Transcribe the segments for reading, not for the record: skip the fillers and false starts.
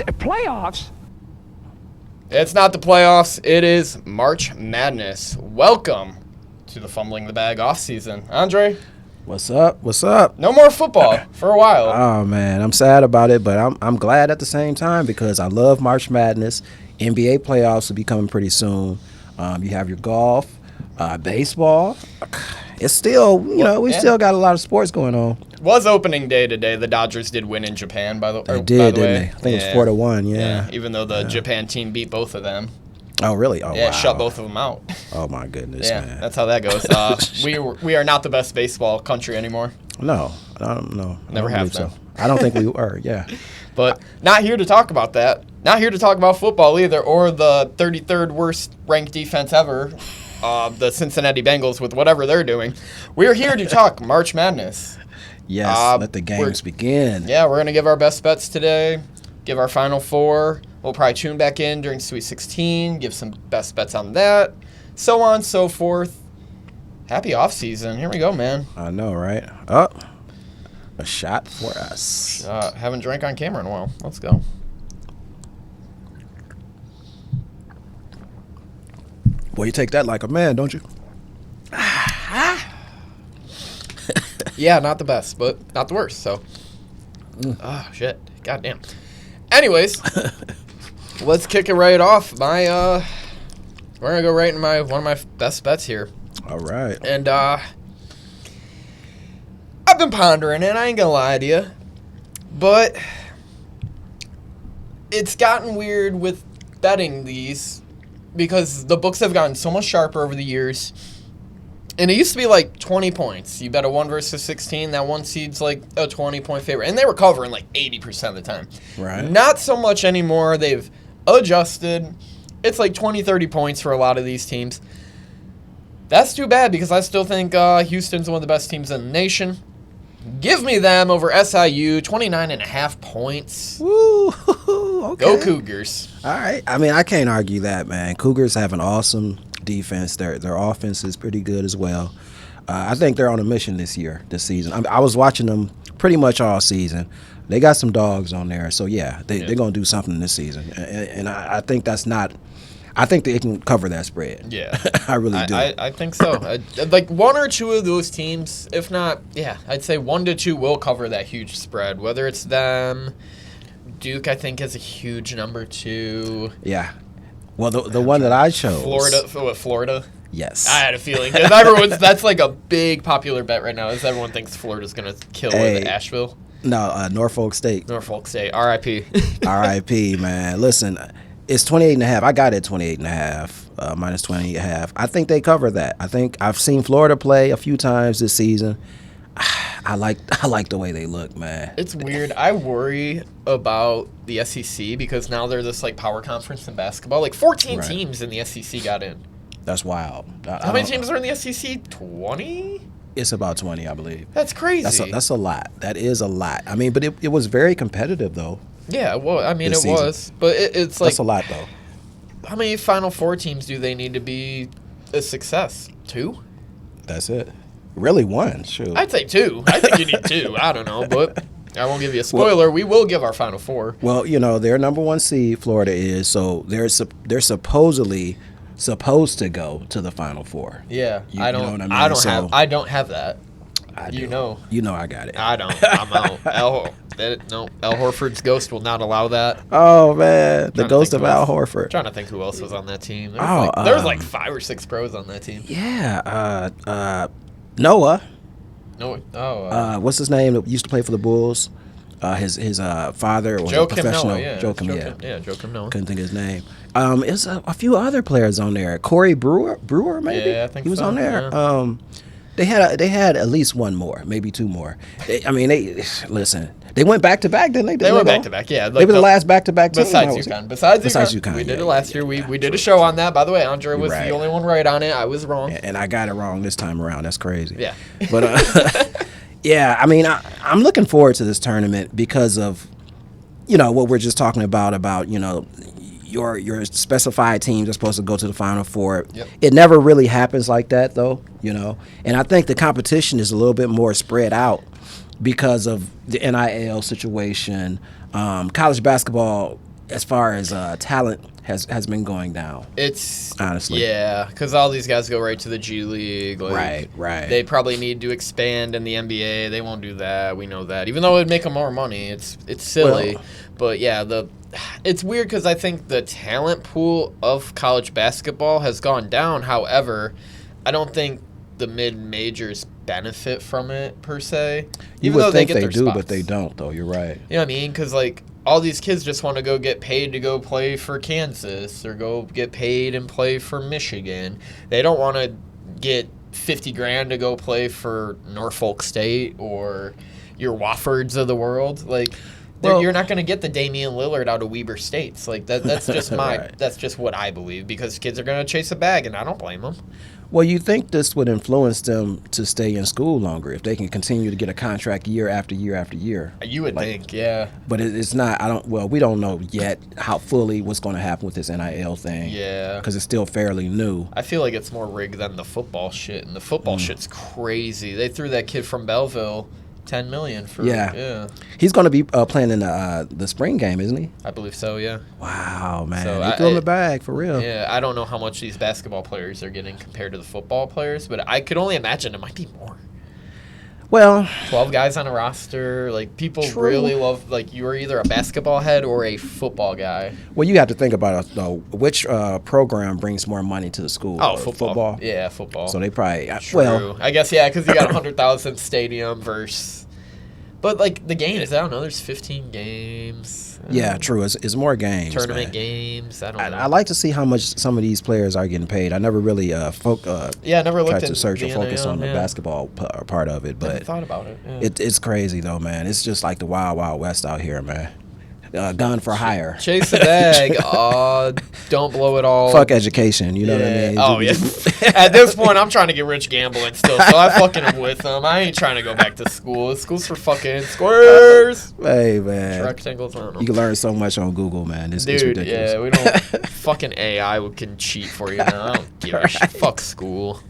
Playoffs? It's not the playoffs. It is March Madness. Welcome to the Fumbling the Bag offseason. Andre? What's up? What's up? No more football for a while. Oh, man. I'm sad about it, but I'm glad at the same time because I love March Madness. NBA playoffs will be coming pretty soon. You have your golf, baseball. It's still, we still got a lot of sports going on. Was opening day today. The Dodgers did win in Japan, by the way. They did, didn't they? I think it was 4-1, yeah. Even though the Japan team beat both of them. Oh, really? Oh, wow. Shut both of them out. Oh, my goodness, man. That's how that goes. We are not the best baseball country anymore. No. Never have been. So. I don't think we were, yeah. But not here to talk about that. Not here to talk about football either, or the 33rd worst ranked defense ever, the Cincinnati Bengals with whatever they're doing. We're here to talk March Madness. Yes, let the games begin. Yeah, we're going to give our best bets today, give our Final Four. We'll probably tune back in during Sweet 16, give some best bets on that, so on and so forth. Happy offseason. Here we go, man. I know, right? Oh, a shot for us. Haven't drank on camera in a while. Let's go. Well, you take that like a man, don't you? Yeah, not the best, but not the worst, so. Oh, shit. Goddamn. Anyways, let's kick it right off. We're going to go right in one of my best bets here. All right. And I've been pondering it, I ain't going to lie to you. But it's gotten weird with betting these because the books have gotten so much sharper over the years. And it used to be like 20 points. You bet a 1 versus 16, that one seed's like a 20-point favorite. And they were covering like 80% of the time. Right. Not so much anymore. They've adjusted. It's like 20, 30 points for a lot of these teams. That's too bad because I still think Houston's one of the best teams in the nation. Give me them over SIU, 29.5 points. Woo, okay. Go Cougars. All right. I mean, I can't argue that, man. Cougars have an awesome defense. Their offense is pretty good as well. I think they're on a mission this season. I was watching them pretty much all season. They got some dogs on there, so they're going to do something this season. And I think that's not. I think they can cover that spread. Yeah, I really do. I think so. Like one or two of those teams, if not, I'd say 1 to 2 will cover that huge spread. Whether it's them, Duke, I think is a huge number 2. Yeah. Well, the one that I chose. Florida? Yes. I had a feeling. That's like a big popular bet right now, as everyone thinks Florida's going to kill with Asheville. No, Norfolk State. Norfolk State. R.I.P. R.I.P., man. Listen, it's 28.5. I got it at 28.5, minus 20.5. I think they cover that. I think I've seen Florida play a few times this season. I like the way they look, man. It's weird. I worry about the SEC because now they're this like power conference in basketball. Like 14 teams in the SEC got in. That's wild. How many teams are in the SEC? 20? It's about 20, I believe. That's crazy. That's a lot. That is a lot. I mean, but it was very competitive, though. Yeah, well, I mean, it was. But it's like... That's a lot, though. How many Final Four teams do they need to be a success? 2? That's it. Really 1, shoot. I'd say 2. I think you need 2. I don't know, but I won't give you a spoiler. We will give our Final Four. Well, their number 1 seed, Florida is, so they're supposedly supposed to go to the Final Four. Yeah, I don't know what I mean? I don't have that. I do. You know I got it. I don't. I'm out. Al Horford's ghost will not allow that. Oh, man. The ghost of Al Horford. I'm trying to think who else was on that team. There was like 5 or 6 pros on that team. Yeah. Noah. What's his name that used to play for the Bulls? His father was a professional. Joakim Noah. Couldn't think of his name. There's a few other players on there. Corey Brewer, maybe? Yeah, I think he was so, on there. Yeah. They had at least 1 more, maybe 2 more. They went back to back, didn't they? They went back to back, yeah. They were the last back to back team. Besides UConn. We did it last year. We did a show on that. By the way, Andre was the only one right on it. I was wrong. And I got it wrong this time around. That's crazy. Yeah. But yeah, I mean, I'm looking forward to this tournament because of what we're just talking about your specified teams are supposed to go to the Final Four. Yep. It never really happens like that, though, And I think the competition is a little bit more spread out because of the NIL situation. College basketball as far as talent has been going down. It's honestly, yeah, because all these guys go right to the G League. Like, right. They probably need to expand in the NBA. They won't do that. We know that. Even though it'd make them more money, it's silly. Well, but yeah, it's weird because I think the talent pool of college basketball has gone down. However, I don't think the mid-majors benefit from it per se. You would think they do, but they don't, though. You're right. You know what I mean? Because like all these kids just want to go get paid to go play for Kansas or go get paid and play for Michigan. They don't want to get $50,000 to go play for Norfolk State or your Woffords of the world. Like, you're not going to get the Damian Lillard out of Weber States. Like that's just that's just what I believe, because kids are going to chase a bag, and I don't blame them. Well, you think this would influence them to stay in school longer if they can continue to get a contract year after year after year? You would think, yeah. But it's not. We don't know yet how fully what's going to happen with this NIL thing. Yeah. Because it's still fairly new. I feel like it's more rigged than the football shit, and the football shit's crazy. They threw that kid from Belleville $10 million for yeah. He's going to be playing in the spring game, isn't he? I believe so, yeah. Wow, man. So they threw him the bag for real. Yeah, I don't know how much these basketball players are getting compared to the football players, but I could only imagine it might be more. Well, 12 guys on a roster, like people really love, like you are either a basketball head or a football guy. Well, you have to think about it though. Which program brings more money to the school? Oh, football. Yeah, football. So they probably True. I guess yeah, because you got 100,000 stadium versus. But like the game is, I don't know. There's 15 games. Yeah, true. It's more games. Tournament games. I don't know. I like to see how much some of these players are getting paid. I never really never looked tried to search or focus on the basketball part of it. But never thought about it. Yeah. It's crazy though, man. It's just like the wild, wild west out here, man. Gun for hire. Chase the bag. Don't blow it all. Fuck education. You know what I mean? Oh, yeah. At this point, I'm trying to get rich gambling still, so I fucking am with them. I ain't trying to go back to school. School's for fucking squares. Hey, man. Rectangles, I don't know. You can learn so much on Google, man. It's ridiculous. Yeah, we don't. Fucking AI can cheat for you now. I don't give a shit. Fuck school.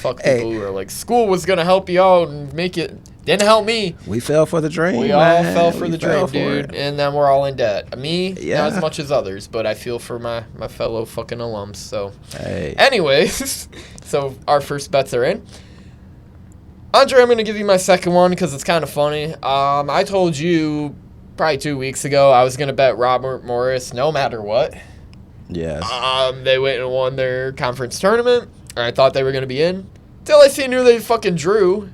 Fuck people who are like, school was going to help you out and make it. Didn't help me. We fell for the dream. We all fell for the dream, dude. And then we're all in debt. Me, not as much as others, but I feel for my fellow fucking alums. So, anyways, so our first bets are in. Andre, I'm going to give you my second one because it's kind of funny. I told you probably 2 weeks ago I was going to bet Robert Morris no matter what. Yes. They went and won their conference tournament. I thought they were going to be in. Till I seen who they fucking drew.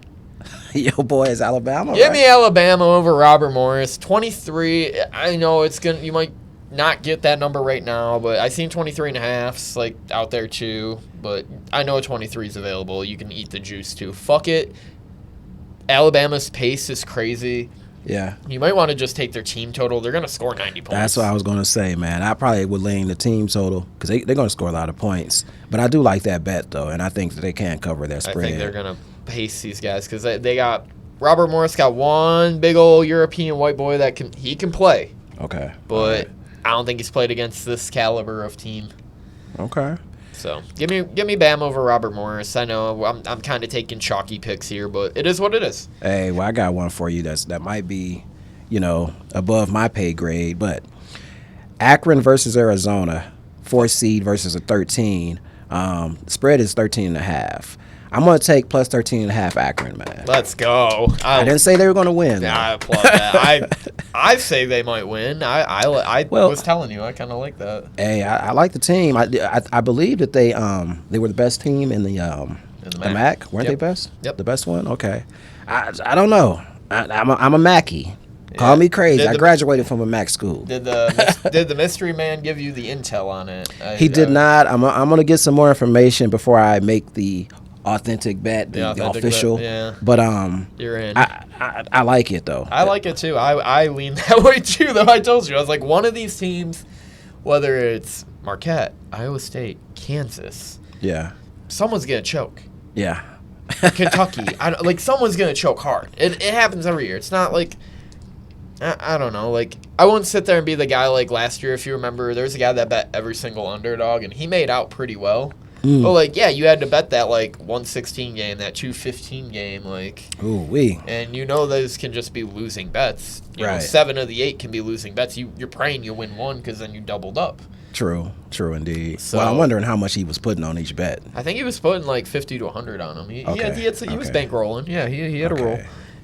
Your boy is Alabama. Give me Alabama over Robert Morris. 23. I know you might not get that number right now, but I seen 23.5s like out there too. But I know a 23 is available. You can eat the juice too. Fuck it. Alabama's pace is crazy. Yeah. You might want to just take their team total. They're going to score 90 points. That's what I was going to say, man. I probably would lean the team total because they're going to score a lot of points. But I do like that bet, though, and I think that they can cover their spread. I think they're going to pace these guys because they got – Robert Morris got one big old European white boy that can play. Okay. But I don't think he's played against this caliber of team. Okay. So give me Bam over Robert Morris. I know I'm kind of taking chalky picks here, but it is what it is. Hey, well, I got one for you that might be, above my pay grade. But Akron versus Arizona, 4 seed versus a 13. Spread is 13.5. I'm going to take plus 13.5 Akron, man. Let's go. I didn't say they were going to win. Yeah, I applaud that. I say they might win. I was telling you, I kind of like that. Hey, I like the team. I believe that they were the best team in the MAC. Weren't they best? Yep. The best one? Okay. I don't know. I'm a Mackie. Call me crazy. I graduated from a MAC school. Did the mystery man give you the intel on it? He did not. I'm going to get some more information before I make the authentic bet, the official bet, yeah. But you're in. I like it though. I like it too. I lean that way too though. I told you I was like, one of these teams, whether it's Marquette, Iowa State, Kansas, someone's gonna choke. Yeah. Kentucky, someone's gonna choke hard. It happens every year. It's not like I don't know, like I wouldn't sit there and be the guy like last year. If you remember, there's a guy that bet every single underdog and he made out pretty well. But, like, yeah, you had to bet that, like, 116 game, that 215 game, like. Ooh-wee. And you know those can just be losing bets. You know, Right. 7 of the 8 can be losing bets. You're praying you win one because then you doubled up. True indeed. So- well, I'm wondering how much he was putting on each bet. I think he was putting like 50 to 100 on him. He was Okay. bankrolling. Yeah, he had a Okay. roll.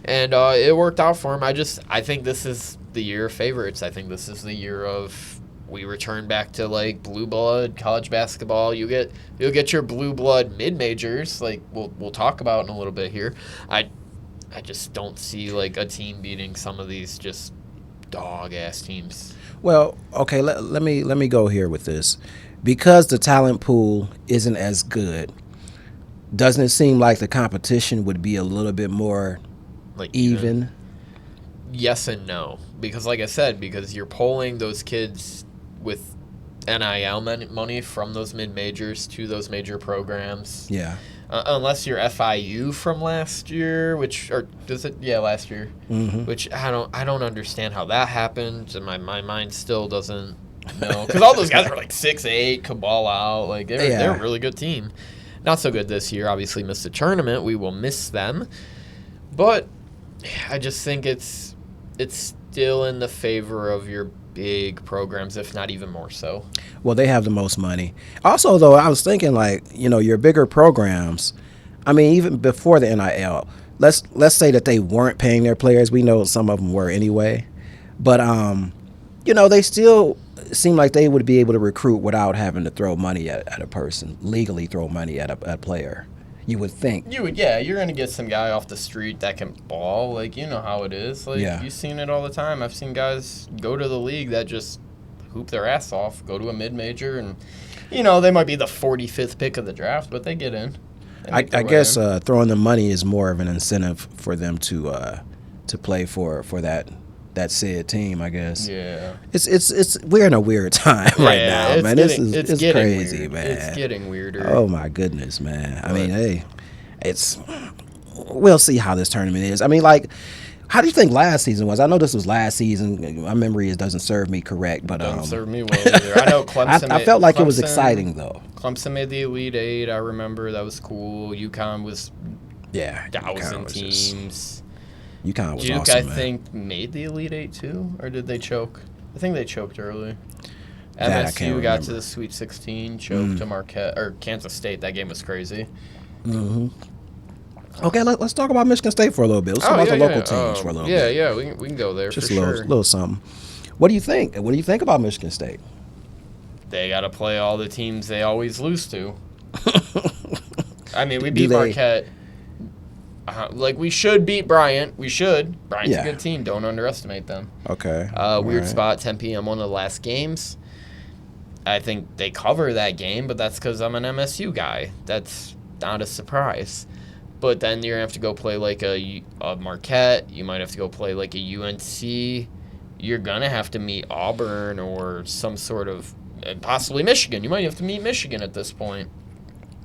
And it worked out for him. I think this is the year of favorites. I think this is the year of we return back to like blue blood college basketball. You'll get your blue blood mid majors, like we'll talk about in a little bit here. I just don't see like a team beating some of these just dog ass teams. Well, okay, let me go here with this. Because the talent pool isn't as good, doesn't it seem like the competition would be a little bit more Like even? Yes and no, because like I said, because you're pulling those kids with NIL money from those mid majors to those major programs. Yeah. Unless you're FIU from last year, last year, which I don't understand how that happened, and my mind still doesn't know, because all those guys are like 6'8", can ball out, like they're a really good team. Not so good this year. Obviously missed the tournament. We will miss them, but I just think it's still in the favor of your big programs, if not even more so. Well, they have the most money. Also, though, I was thinking like, your bigger programs, I mean, even before the NIL, let's say that they weren't paying their players. We know some of them were anyway. But, they still seem like they would be able to recruit without having to throw money at a person, legally throw money at a player. You would think. You're going to get some guy off the street that can ball. Like, you know how it is. Like, You've seen it all the time. I've seen guys go to the league that just hoop their ass off, go to a mid-major, and, they might be the 45th pick of the draft, but they get in. I guess throwing the money is more of an incentive for them to play for that said team, I guess. Yeah. It's we're in a weird time right now, man. It's crazy, weird. man. It's getting weirder. Oh my goodness, man. I mean, hey, we'll see how this tournament is. I mean, like, how do you think last season was? I know this was last season. My memory doesn't serve me correct, but doesn't serve me well either. I know Clemson. I felt like it was exciting though. Clemson made the Elite Eight. I remember that was cool. UConn was 1,000 UConn teams. UConn was Duke, awesome, I think, made the Elite Eight too, or did they choke? I think they choked early. That I can't MSU got to remember. the Sweet 16, choked to Marquette or Kansas State. That game was crazy. Okay, let's talk about Michigan State for a little bit. Let's talk about the local teams for a little bit. Yeah, we can go there Just for a sure. little something. What do you think? What do you think about Michigan State? They got to play all the teams they always lose to. I mean, we Do beat they- Marquette. We should beat Bryant. We should. Bryant's Yeah. a good team. Don't underestimate them. Okay. Weird Alright. spot, 10 p.m. one of the last games. I think they cover that game, but that's because I'm an MSU guy. That's not a surprise. But then you're going to have to go play like a Marquette. You might have to go play like a UNC. You're going to have to meet Auburn or some sort of, possibly Michigan. You might have to meet Michigan at this point.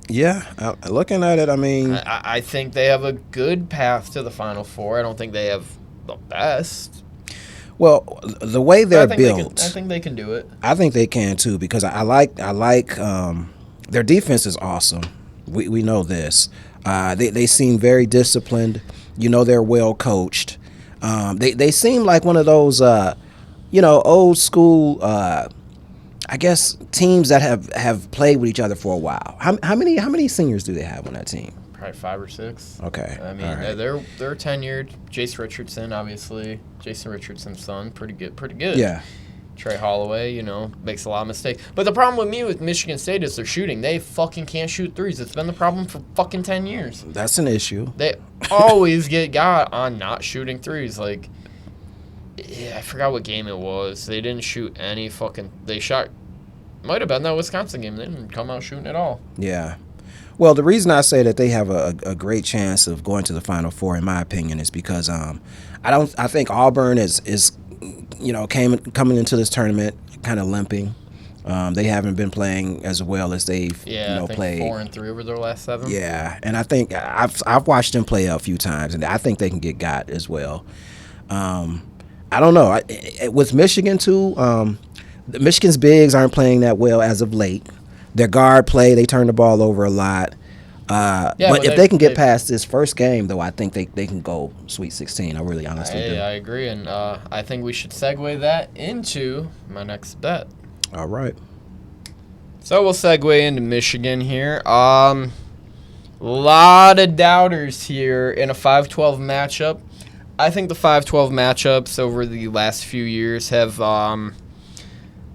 Yeah, looking at it, I mean, I think they have a good path to the Final Four. I don't think they have the best. well, the way they're I built, think they can do it. I think they can too because I like their defense is awesome. We know this. They seem very disciplined. They're well coached. They seem like one of those old school I guess teams that have played with each other for a while. How many seniors do they have on that team? Probably 5 or 6. Okay. I mean, all right. they're tenured. Jace Richardson, obviously. Jason Richardson's son, pretty good. Yeah. Trey Holloway, makes a lot of mistakes. But the problem with me with Michigan State is their shooting. They fucking can't shoot threes. It's been the problem for fucking 10 years. That's an issue. They always got on not shooting threes. Like, I forgot what game it was. They didn't shoot any fucking. They shot. Might have been that Wisconsin game. They didn't come out shooting at all. Yeah. Well, the reason I say that they have a great chance of going to the Final Four, in my opinion, is because I think Auburn is coming into this tournament kind of limping. They haven't been playing as well as they've I think played. 4-3 over their last 7. Yeah, and I think I've watched them play a few times, and I think they can get got as well. I don't know. With Michigan too, Michigan's bigs aren't playing that well as of late. Their guard play, they turn the ball over a lot. But if they can get past this first game, though, I think they can go Sweet 16. I really honestly do. I agree, and I think we should segue that into my next bet. All right. So we'll segue into Michigan here. Lot of doubters here in a 5-12 matchup. I think the 5-12 matchups over the last few years have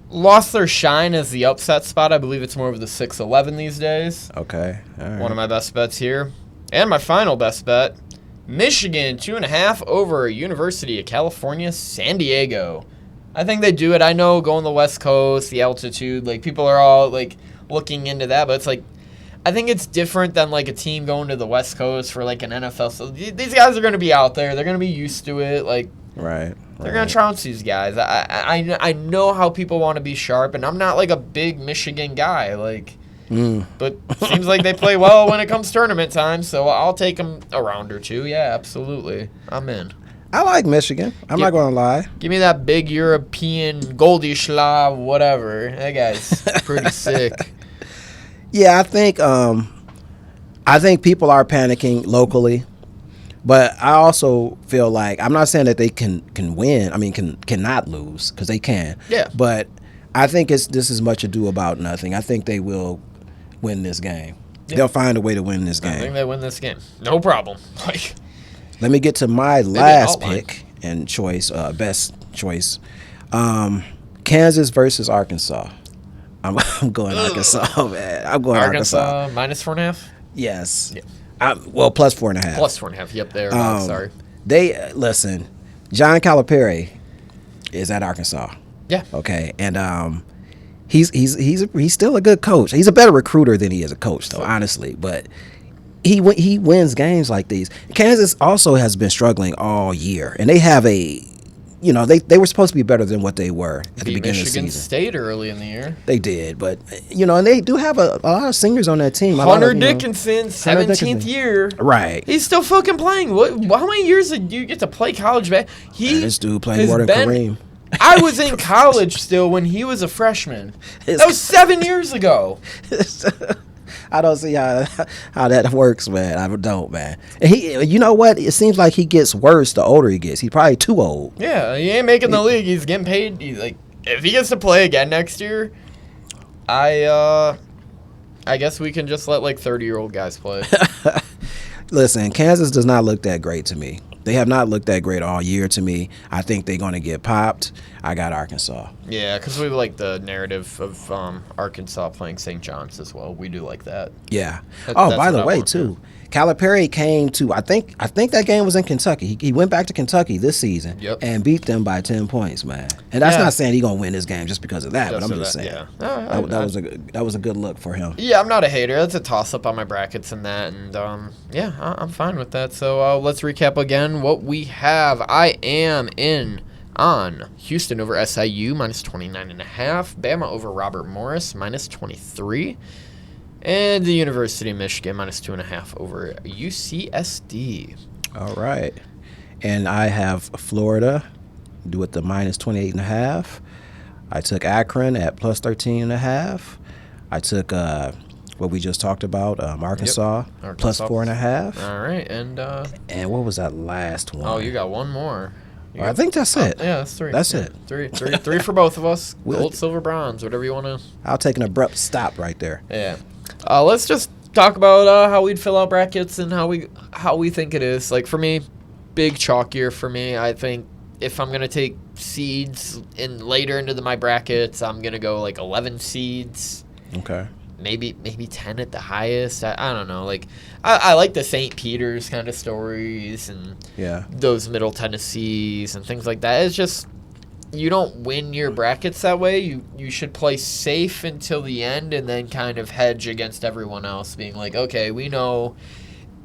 lost their shine as the upset spot. I believe it's more of the 6-11 these days. Okay. All right. One of my best bets here. And my final best bet, Michigan 2.5 over University of California, San Diego. I think they do it. I know going to the West Coast, the altitude, like people are all like looking into that, but it's like I think it's different than like a team going to the West Coast for like an NFL. So these guys are going to be out there. They're going to be used to it. Like right. They're going to trounce these guys. I know how people want to be sharp, and I'm not like a big Michigan guy. Like, but seems like they play well when it comes tournament time. So I'll take them a round or two. Yeah, absolutely. I'm in. I like Michigan. I'm not going to lie. Give me that big European Goldie-Schlav, whatever. That guy's pretty sick. Yeah, I think people are panicking locally, but I also feel like I'm not saying that they can win. I mean, cannot lose because they can. Yeah. But I think this is much ado about nothing. I think they will win this game. Yeah. They'll find a way to win this game. I think they win this game. No problem. Like. Let me get to my last pick and choice, best choice. Kansas versus Arkansas. I'm going Arkansas, man. I'm going Arkansas. Minus 4.5? Yes. Yeah. Well, plus 4.5. Plus 4.5. Yep, there. Sorry. They listen. John Calipari is at Arkansas. Yeah. Okay, and he's still a good coach. He's a better recruiter than he is a coach, though, honestly. But he wins games like these. Kansas also has been struggling all year, and they have they were supposed to be better than what they were at the beginning of the season. Michigan State early in the year. They did, but and they do have a lot of seniors on that team. Hunter Dickinson, 17th year. Right. He's still fucking playing. How many years did you get to play college basketball? This dude playing more than Kareem. I was in college still when he was a freshman. That was 7 years ago. I don't see how that works, man. I don't, man. And you know what? It seems like he gets worse the older he gets. He's probably too old. Yeah, he ain't making the league. He's getting paid. He's like, if he gets to play again next year, I guess we can just let like 30-year-old guys play. Listen, Kansas does not look that great to me. They have not looked that great all year to me. I think they're going to get popped. I got Arkansas. Yeah, because we like the narrative of Arkansas playing St. John's as well. We do like that. Yeah. By the way, too, Calipari came to, I think that game was in Kentucky. He went back to Kentucky this season and beat them by 10 points, man. And that's not saying he's going to win this game just because of that, but I'm just saying. Yeah. That was a good look for him. Yeah, I'm not a hater. That's a toss-up on my brackets and that. And, I'm fine with that. So let's recap again what we have. I am in on Houston over SIU, minus 29.5. Bama over Robert Morris, minus 23. And the University of Michigan, minus 2.5 over UCSD. All right. And I have Florida, do it the minus 28.5. I took Akron at plus 13.5. I took what we just talked about, Arkansas, plus 4.5. All right. And what was that last one? Oh, you got one more. I think that's it. Yeah, that's three. That's it. Three for both of us. Gold, silver, bronze, whatever you want to. I'll take an abrupt stop right there. Yeah. Let's just talk about how we'd fill out brackets and how we think it is. Like for me, big chalk year for me. I think if I'm gonna take seeds in later into my brackets, I'm gonna go like 11 seeds. Okay. Maybe 10 at the highest. I don't know. Like I like the St. Peter's kind of stories and those Middle Tennessees and things like that. It's just you don't win your brackets that way. You should play safe until the end and then kind of hedge against everyone else, being like, okay, we know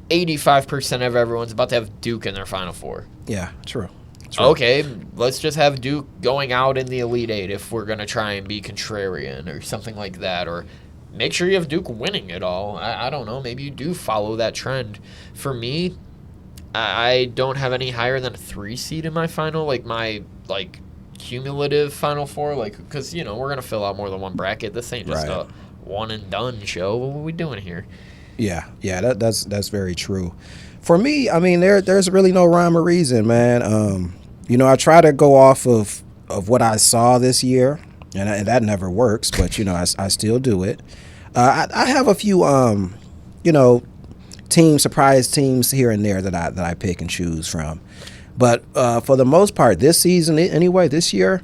85% of everyone's about to have Duke in their Final Four. Yeah, true. Okay, let's just have Duke going out in the Elite Eight if we're going to try and be contrarian or something like that, or make sure you have Duke winning it all. I don't know. Maybe you do follow that trend. For me, I don't have any higher than a 3 seed in my final, my cumulative Final Four, because we're gonna fill out more than one bracket. This ain't just a one and done show. What are we doing here? Yeah, that's very true. For me, I mean, there's really no rhyme or reason, man. I try to go off of what I saw this year, and that never works, but I still do it. I have a few surprise teams here and there that I pick and choose from. But for the most part, this season anyway, this year,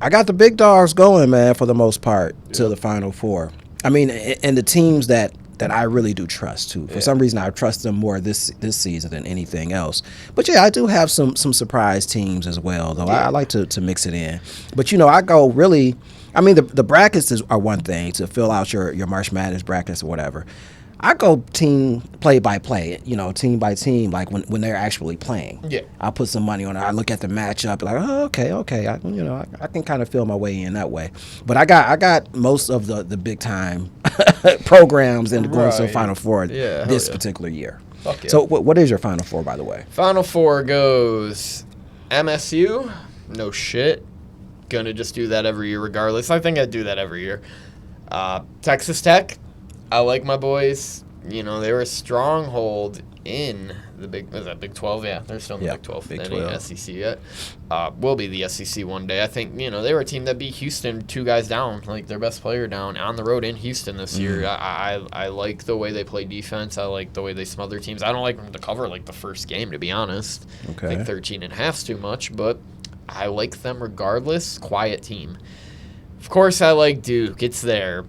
I got the big dogs going, man, for the most part, to the Final Four. I mean, and the teams that I really do trust, too. For some reason, I trust them more this season than anything else. But, yeah, I do have some surprise teams as well, though. I like to mix it in. But, I go really – I mean, the brackets are one thing, to fill out your March Madness brackets or whatever. I go team play by play, team by team, like when they're actually playing. Yeah. I'll put some money on it. I look at the matchup, like, oh, okay. I can kind of feel my way in that way. But I got most of the big time programs and going to the Final Four this particular year. Fuck yeah. So what is your Final Four, by the way? Final Four goes MSU. No shit. Gonna just do that every year regardless. I think I'd do that every year. Texas Tech. I like my boys. They were a stronghold in the Big 12? Yeah, they're still in the Big 12. Big 12. Ain't SEC yet. Will be the SEC one day. I think, they were a team that beat Houston 2 guys down, like their best player down on the road in Houston this year. I like the way they play defense. I like the way they smother teams. I don't like them to cover like the first game, to be honest. Okay. I think 13.5's too much, but I like them regardless. Quiet team. Of course, I like Duke. It's there.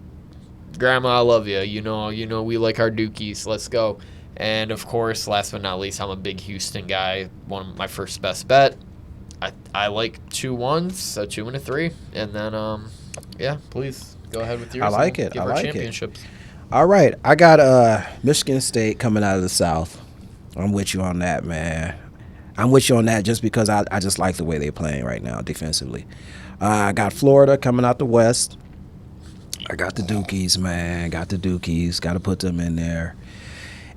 Grandma, I love you. You know we like our Dukies. Let's go. And, of course, last but not least, I'm a big Houston guy. One of my first best bet. I like 2 1s, so 2 and a 3. And then, please go ahead with yours. I like it. Give our championships. All right. I got Michigan State coming out of the South. I'm with you on that, man. I'm with you on that just because I just like the way they're playing right now defensively. I got Florida coming out the West. I got the Dukies, man. Got to put them in there.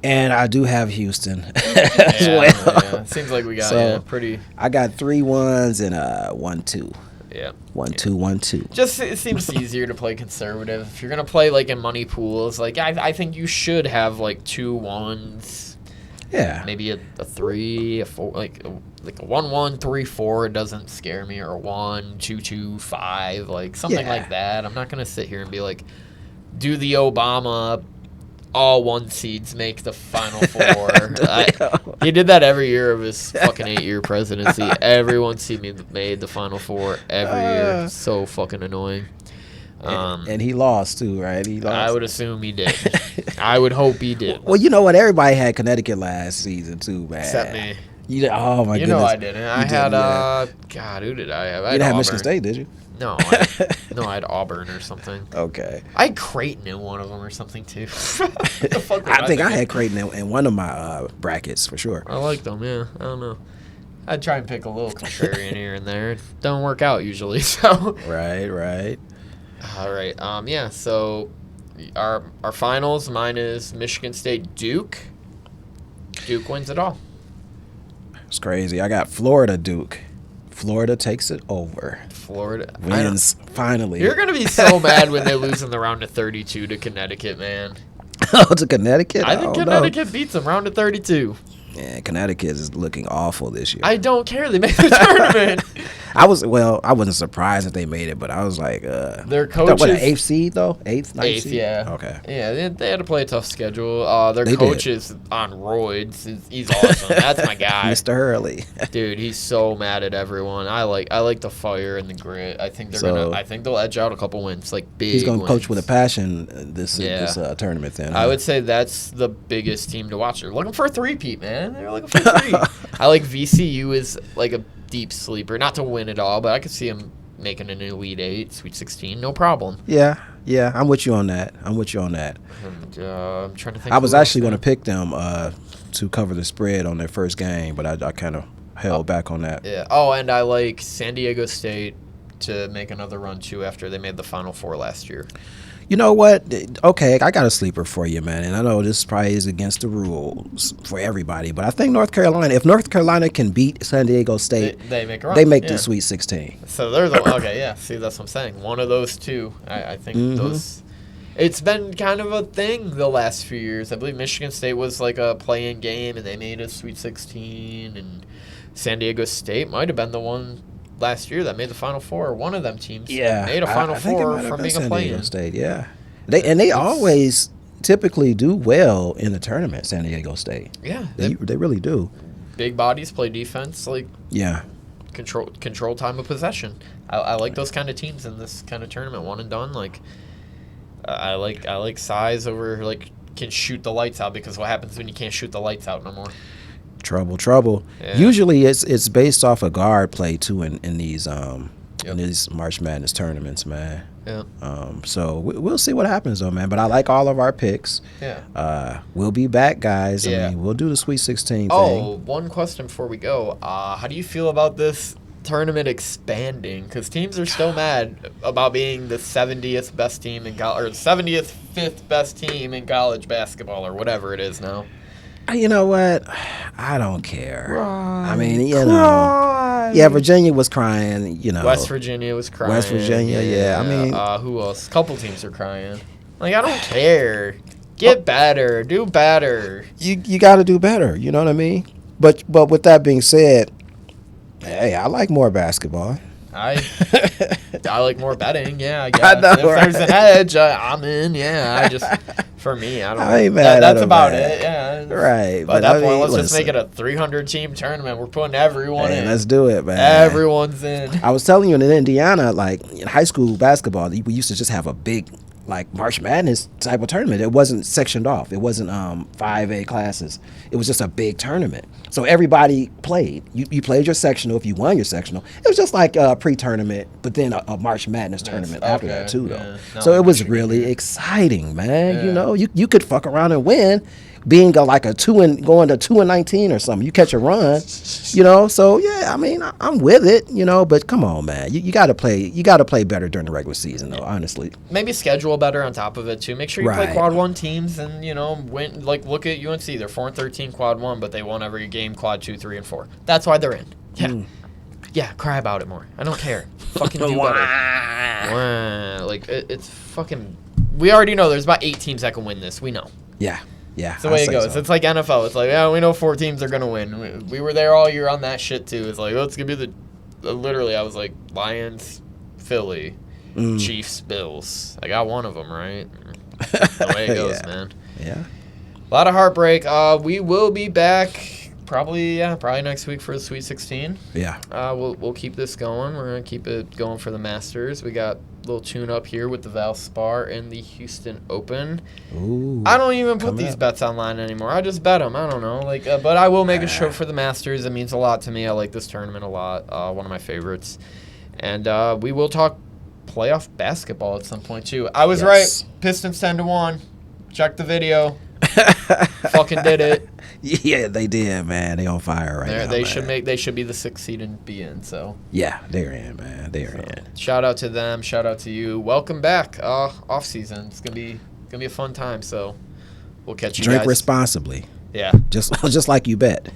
And I do have Houston as well. Yeah. Seems like we got pretty. I got 3 1s and 1-2. Yeah. 1-2. Just it seems easier to play conservative. If you're gonna play like in money pools, like I think you should have like 2 1s. Yeah. Maybe a 3, a 4, like a 1-1, 3-4. It doesn't scare me, or a 1-2-2-5, like something like that. I'm not gonna sit here and be like, do the Obama all 1 seeds make the Final Four. He did that every year of his fucking 8-year presidency. Every 1 seed made the Final Four every year. So fucking annoying. And he lost too, right? He lost. I would assume he did. I would hope he did. Well, you know what? Everybody had Connecticut last season too, man. Except me. Oh my goodness. You know I didn't. I had God, who did I have? You didn't have Michigan State, did you? No, I had Auburn or something. Okay. I had Creighton in one of them or something too. I think I had Creighton in one of my brackets for sure. I like them, yeah. I don't know. I'd try and pick a little contrarian here and there. It don't work out usually, so. Right. All right. Yeah. So, our finals. Mine is Michigan State, Duke. Duke wins it all. It's crazy. I got Florida, Duke. Florida takes it over. Florida wins finally. You're gonna be so mad when they lose in the round of 32 to Connecticut, man. Oh, to Connecticut? I think Connecticut beats them round of 32. Yeah, Connecticut is looking awful this year. I don't care. They made the tournament. I wasn't surprised if they made it, but I was like, their coaches. What, an 8th seed though? 8th, 9th Eighth, seed? yeah. Okay. Yeah, they had to play a tough schedule. Their coach is on roids. He's awesome. That's my guy, Mr. Hurley. Dude, he's so mad at everyone. I like the fire and the grit. I think they'll edge out a couple wins, like big. He's gonna wins. coach with a passion this tournament. Then I would say that's the biggest team to watch. They're looking for a 3-peat, man. They're looking for a 3. I like VCU is like a deep sleeper, not to win it all, but I could see him making an Elite 8, Sweet 16, no problem. Yeah, I'm with you on that. And, I'm trying to think. I was actually going to pick them to cover the spread on their first game, but I kind of held back on that. Yeah. Oh, and I like San Diego State to make another run too after they made the Final Four last year. You know what? Okay, I got a sleeper for you, man. And I know this probably is against the rules for everybody, but I think if North Carolina can beat San Diego State, they make a run. They make the Sweet 16. So they're okay. Yeah. See, that's what I'm saying. One of those two, I think those. It's been kind of a thing the last few years. I believe Michigan State was like a play-in game, and they made a Sweet 16, and San Diego State might have been the one last year that made the Final Four. One of them teams made a Final I think it Four might have from been being San a Diego play-in. State. Yeah, they always typically do well in the tournament. San Diego State. Yeah, They really do. big bodies play defense, like Yeah. control time of possession. I like those kind of teams in this kind of tournament, one and done. Like I like size over like can shoot the lights out, because what happens when you can't shoot the lights out no more? Trouble. Yeah. Usually it's based off of guard play too in these March Madness tournaments, man. Yeah. So we'll see what happens though, man. But I like all of our picks. Yeah. We'll be back, guys. Yeah. I mean, we'll do the Sweet 16 Oh, thing. one question before we go. How do you feel about this tournament expanding? Because teams are still mad about being the 70th best team in college, or 70th fifth best team in college basketball, or whatever it is now. You know what? I don't care. I mean, yeah, Virginia was crying. West Virginia was crying. West Virginia, yeah. I mean, who else? A couple teams are crying. Like, I don't care. Get better. Do better. you got to do better. You know what I mean? But with that being said, hey, I like more basketball. I like more betting. Yeah, I guess. I know, If there's right? an edge, I'm in. Yeah, for me, I don't. I ain't mad at That's them, about man. it. Yeah. Right. But at that point, let's just listen. make it a 300-team tournament. We're putting everyone Hey, in. let's do it, man. Everyone's in. I was telling you in Indiana, like in high school basketball, we used to just have a big like March Madness type of tournament. It wasn't sectioned off. It wasn't 5A classes. It was just a big tournament. So everybody played. You played your sectional if you won your sectional. It was just like a pre-tournament, but then a March Madness tournament after that too, though. Yeah. No, So it was Michigan really did. exciting, man. Yeah. You know, you could fuck around and win. Being like a 2-19 or something, you catch a run, you know. So yeah, I mean, I'm with it, you know. But come on, man, you got to play better during the regular season, though. Honestly, Maybe schedule better on top of it too. Make sure you play Right. quad 1 teams, and win. Like, look at UNC. They're 4-13 quad 1, but they won every game quad 2, 3, and 4. That's why they're in. Yeah. Yeah, cry about it more. I don't care. Fucking do better. Wah. Like, it's fucking. We already know there's about 8 teams that can win this. We know. yeah. That's the way it goes. So. It's like NFL. It's like, yeah, we know 4 teams are going to win. We were there all year on that shit, too. It's like, oh, it's going to be literally, I was like, Lions, Philly, Chiefs, Bills. I got one of them, right? The way it goes, Yeah. man. Yeah. A lot of heartbreak. We will be back probably next week for the Sweet 16. Yeah. We'll keep this going. We're going to keep it going for the Masters. We got a little tune-up here with the Valspar and the Houston Open. Ooh. I don't even put Coming these up. bets online anymore. I just bet them. I don't know. But I will make a show for the Masters. It means a lot to me. I like this tournament a lot. One of my favorites. And we will talk playoff basketball at some point, too. I was Yes. right. Pistons 10-1. Check the video. Fucking did it. Yeah, they did, man. They on fire right now. They man. should be the 6th seed and be in. So Yeah, they're in, man. They're in. shout out to them. Shout out to you. Welcome back. Off season. It's gonna be a fun time. So we'll catch you Drink guys. responsibly, Yeah. just like you bet.